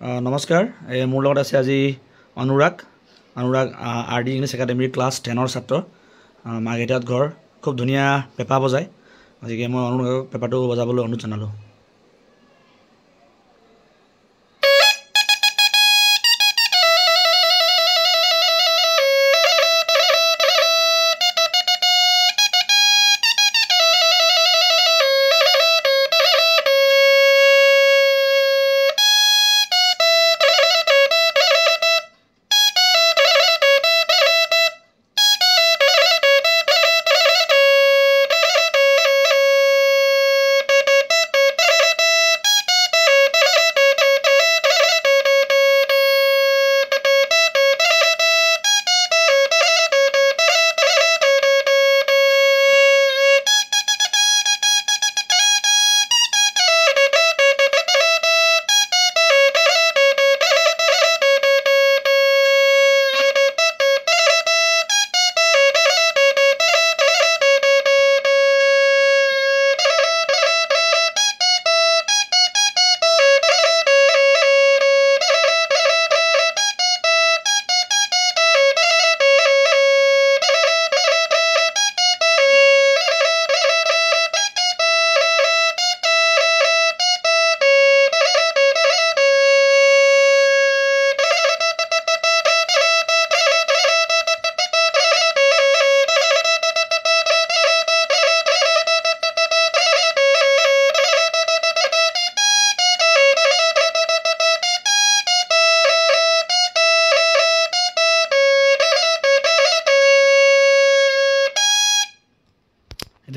নমস্কাৰ মোৰ লগত আছে আজি অনুৰাগ আৰ ডি ইংলিছ একাডেমীৰ ক্লাছ 10ৰ ছাত্ৰ মাৰ্ঘেৰিটাত ঘৰ খুব ধুনীয়া পেপা বজায় গতিকে মই অনুৰাগক পেপাটো বজাবলৈ অনুৰোধ জনালোঁ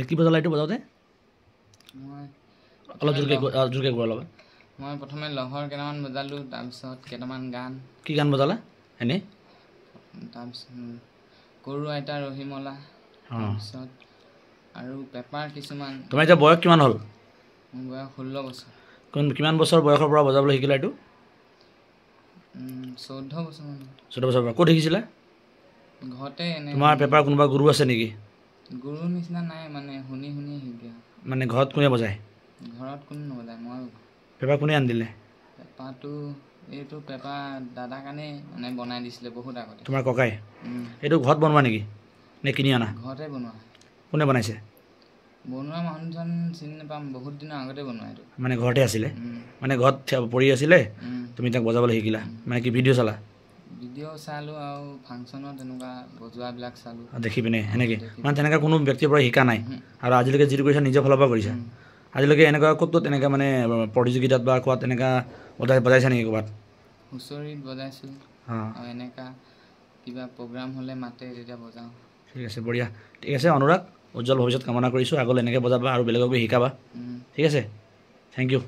কি বজালা এইটো বজাওঁতে অলপ জোৰকে গোৱা অলপ মই প্ৰথমে লহৰ কেইটামান বজালোঁ তাৰপিছত কেইটামান গান কি গান বজালা এনেই তাৰপিছত গৰু আইতা ৰহিমলা তাৰপিছত আৰু পেপাৰ কিছুমান তোমাৰ এতিয়া বয়স কিমান হ'ল মোৰ বয়স 16 বছৰ কিমান বছৰ বয়সৰ পৰা বজাবলৈ শিকিলা এইটো 14 বছৰ মান 14 বছৰৰ পৰা ক'ত শিকিছিলা ঘৰতে এনে তোমাৰ পেপাৰ কোনোবা গুৰু আছে নেকি গুৰু নিচিনা নাই মানে শুনি শিকা মানে ঘৰত কোনে বজায় ঘৰত কোনো নবজায় মই পেপাৰ কোনে আনি দিলে পেপাটো এইটো পেপা দাদা কাৰণে মানে বনাই দিছিলে বহুত আগতে তোমাৰ ককাই এইটো ঘৰত বনোৱা নেকি নে কিনি আনা ঘৰতে বনোৱা কোনে বনাইছে বনোৱা মানুহজন চিনি নাপাম বহুত দিনৰ আগতে বনোৱা এইটো মানে ঘৰতে আছিলে মানে ঘৰত পৰি আছিলে তুমি তাক বজাবলৈ শিকিলা মানে কি ভিডিঅ' চালা ভিডিঅ' চালোঁ আৰু ফাংচনত তেনেকুৱা বজোৱাবিলাক চালোঁ দেখি পিনে সেনেকৈ মানে তেনেকুৱা কোনো ব্যক্তিৰ পৰা শিকা নাই আৰু আজিলৈকে যিটো কৰিছা নিজৰ ফালৰ পৰা কৰিছা আজিলৈকে এনেকুৱা ক'ত তেনেকুৱা মানে প্ৰতিযোগিতাত বা ক'ৰবাত তেনেকুৱা বজাইছা নেকি ক'ৰবাত হুঁচৰিত বজাইছোঁ আৰু এনেকুৱা কিবা প্ৰগ্ৰাম হ'লে মাতে তেতিয়া বজাওঁ ঠিক আছে বঢ়িয়া ঠিক আছে অনুৰাগ উজ্জ্বল ভৱিষ্যত কামনা কৰিছোঁ আগলৈ এনেকৈ বজাবা আৰু বেলেগকো শিকাবা ঠিক আছে থেংক ইউ